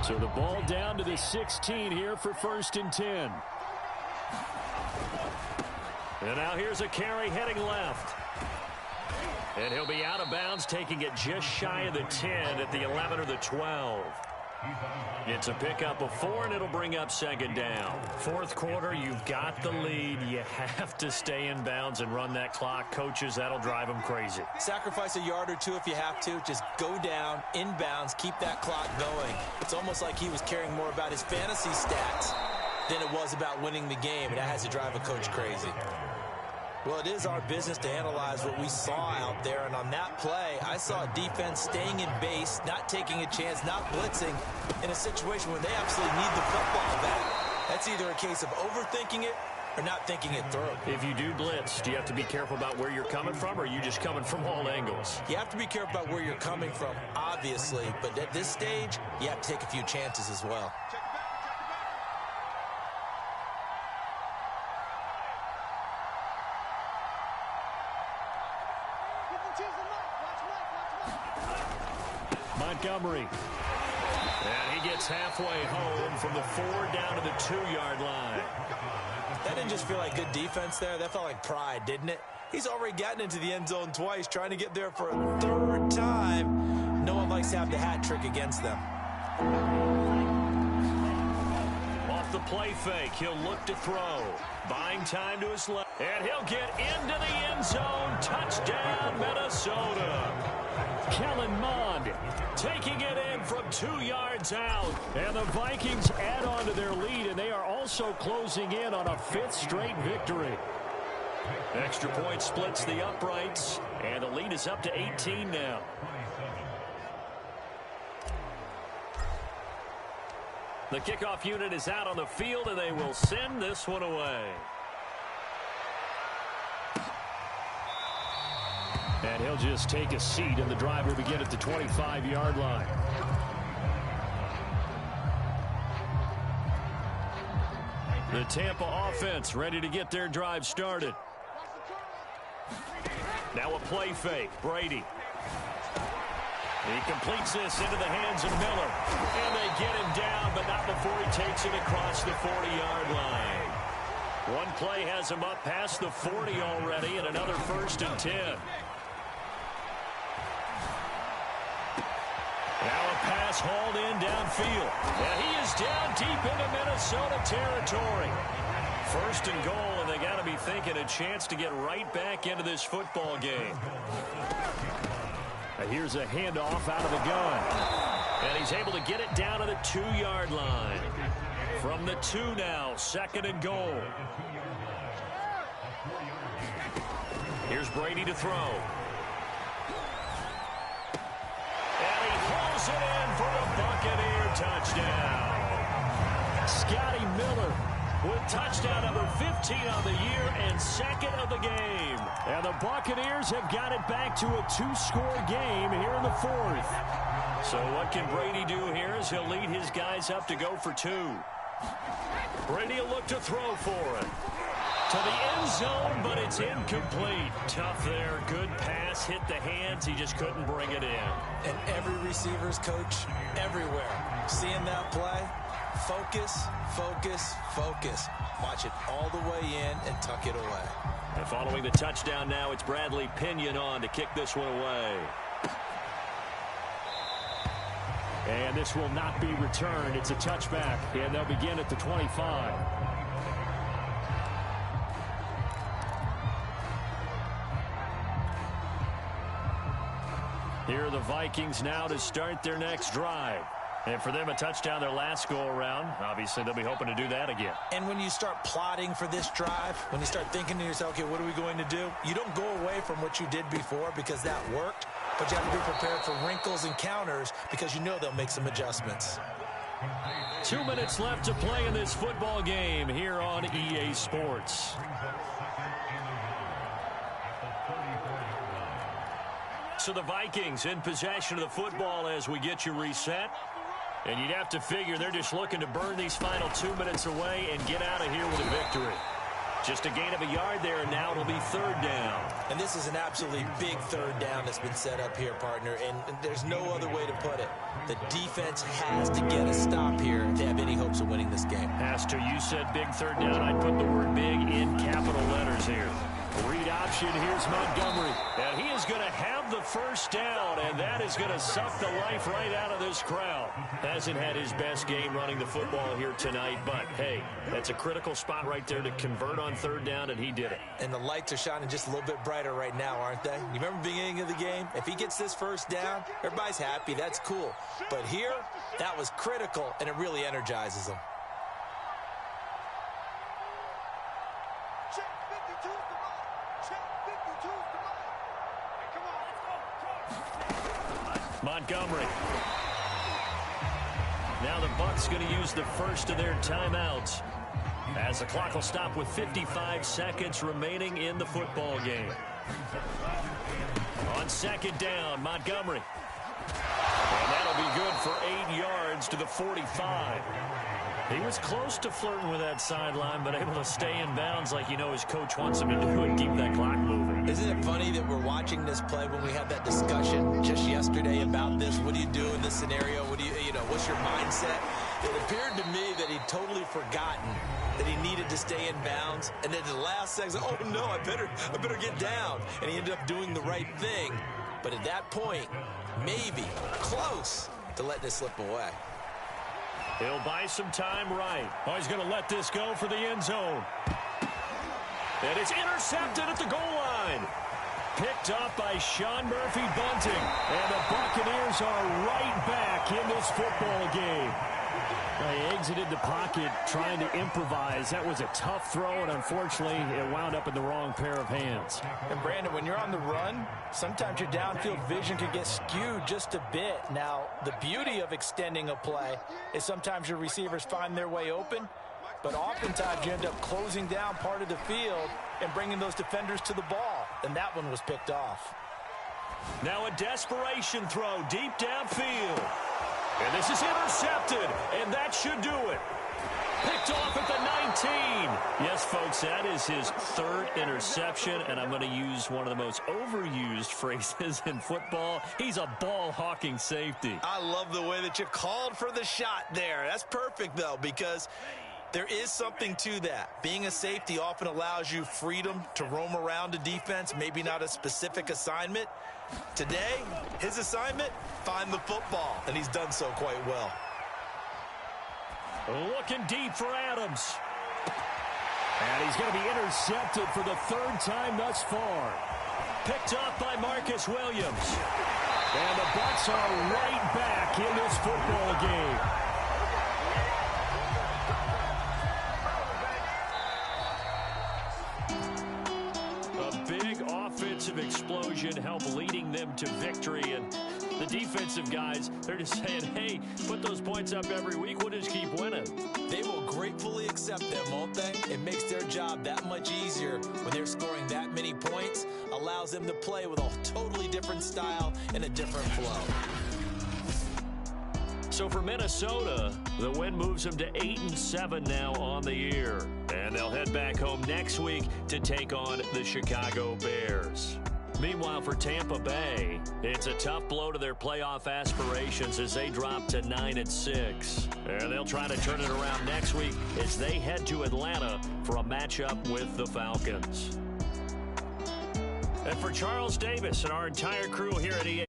So the ball down to the 16 here for 1st and 10. And now here's a carry heading left. And he'll be out of bounds, taking it just shy of the 10 at the 11 or the 12. It's a pickup of 4, and it'll bring up 2nd down. 4th quarter, you've got the lead. You have to stay in bounds and run that clock. Coaches, that'll drive them crazy. Sacrifice a yard or two if you have to. Just go down, in bounds, keep that clock going. It's almost like he was caring more about his fantasy stats than it was about winning the game, and that has to drive a coach crazy. Well, it is our business to analyze what we saw out there, and on that play, I saw a defense staying in base, not taking a chance, not blitzing, in a situation where they absolutely need the football back. That's either a case of overthinking it or not thinking it through. If you do blitz, do you have to be careful about where you're coming from, or are you just coming from all angles? You have to be careful about where you're coming from, obviously, but at this stage, you have to take a few chances as well. Montgomery. And he gets halfway home from the 4 down to the 2-yard line. That didn't just feel like good defense there. That felt like pride, didn't it? He's already gotten into the end zone twice, trying to get there for a 3rd time. No one likes to have the hat trick against them. Off the play fake, he'll look to throw. Buying time to his left. And he'll get into the end zone. Touchdown, Minnesota. Kellen Mond taking it in from 2 yards out. And the Vikings add on to their lead, and they are also closing in on a 5th straight victory. Extra point splits the uprights, and the lead is up to 18 now. The kickoff unit is out on the field, and they will send this one away. And he'll just take a seat, and the drive will begin at the 25-yard line. The Tampa offense ready to get their drive started. Now a play fake. Brady. He completes this into the hands of Miller. And they get him down, but not before he takes it across the 40-yard line. One play has him up past the 40 already, and another 1st and 10. Now a pass hauled in downfield. And he is down deep into Minnesota territory. 1st and goal, and they got to be thinking a chance to get right back into this football game. And here's a handoff out of the gun. And he's able to get it down to the 2-yard line. From the 2 now, 2nd and goal. Here's Brady to throw. It in for the Buccaneer touchdown. Scotty Miller with touchdown number 15 on the year and 2nd of the game. And the Buccaneers have got it back to a 2-score game here in the 4th. So what can Brady do here as he'll lead his guys up to go for 2. Brady will look to throw for it. To the end zone, but it's incomplete. Tough there. Good pass. Hit the hands. He just couldn't bring it in. And every receiver's coach everywhere. Seeing that play, focus, focus, focus. Watch it all the way in and tuck it away. And following the touchdown now, it's Bradley Pinion on to kick this one away. And this will not be returned. It's a touchback, and they'll begin at the 25. Here are the Vikings now to start their next drive. And for them, a touchdown their last go-around. Obviously, they'll be hoping to do that again. And when you start plotting for this drive, when you start thinking to yourself, okay, what are we going to do? You don't go away from what you did before because that worked, but you have to be prepared for wrinkles and counters because you know they'll make some adjustments. 2 minutes left to play in this football game here on EA Sports. So the Vikings in possession of the football as we get you reset. And you'd have to figure they're just looking to burn these final 2 minutes away and get out of here with a victory. Just a gain of a yard there, and now it'll be third down. And this is an absolutely big third down that's been set up here, partner, and there's no other way to put it. The defense has to get a stop here if they have any hopes of winning this game. Has to. You said big third down. I'd put the word big in capital letters here. Read option. Here's Montgomery. And he is going to have the first down, and that is going to suck the life right out of this crowd. Hasn't had his best game running the football here tonight, but, hey, that's a critical spot right there to convert on third down, and he did it. And the lights are shining just a little bit brighter right now, aren't they? You remember the beginning of the game? If he gets this first down, everybody's happy. That's cool. But here, that was critical, and it really energizes them. Montgomery. Now the Bucs going to use the first of their timeouts as the clock will stop with 55 seconds remaining in the football game. On second down, Montgomery. And that'll be good for 8 yards to the 45. He was close to flirting with that sideline, but able to stay in bounds like you know his coach wants him to do and keep that clock moving. Isn't it funny that we're watching this play when we had that discussion just yesterday about this? What do you do in this scenario? What do you know, what's your mindset? It appeared to me that he'd totally forgotten that he needed to stay in bounds. And then the last second, oh no, I better get down. And he ended up doing the right thing. But at that point, maybe close to letting it slip away. He'll buy some time right. Oh, he's going to let this go for the end zone. And it's intercepted at the goal line. Picked up by Sean Murphy-Bunting. And the Buccaneers are right back in this football game. They exited the pocket trying to improvise. That was a tough throw, and unfortunately, it wound up in the wrong pair of hands. And, Brandon, when you're on the run, sometimes your downfield vision can get skewed just a bit. Now, the beauty of extending a play is sometimes your receivers find their way open, but oftentimes you end up closing down part of the field and bringing those defenders to the ball, and that one was picked off. Now a desperation throw deep downfield. And this is intercepted, and that should do it. Picked off at the 19. Yes, folks, that is his third interception, and I'm going to use one of the most overused phrases in football. He's a ball-hawking safety. I love the way that you called for the shot there. That's perfect, though, because there is something to that. Being a safety often allows you freedom to roam around a defense, maybe not a specific assignment. Today, his assignment, find the football, and he's done so quite well. Looking deep for Adams. And he's going to be intercepted for the third time thus far. Picked up by Marcus Williams. And the Bucs are right back in this football game. Offensive explosion help leading them to victory, and the defensive guys, they're just saying, hey, put those points up every week, we'll just keep winning. They will gratefully accept them, won't they? It makes their job that much easier when they're scoring that many points, allows them to play with a totally different style and a different flow. So for Minnesota, the win moves them to 8-7 now on the year. And they'll head back home next week to take on the Chicago Bears. Meanwhile, for Tampa Bay, it's a tough blow to their playoff aspirations as they drop to 9-6. And they'll try to turn it around next week as they head to Atlanta for a matchup with the Falcons. And for Charles Davis and our entire crew here at EA.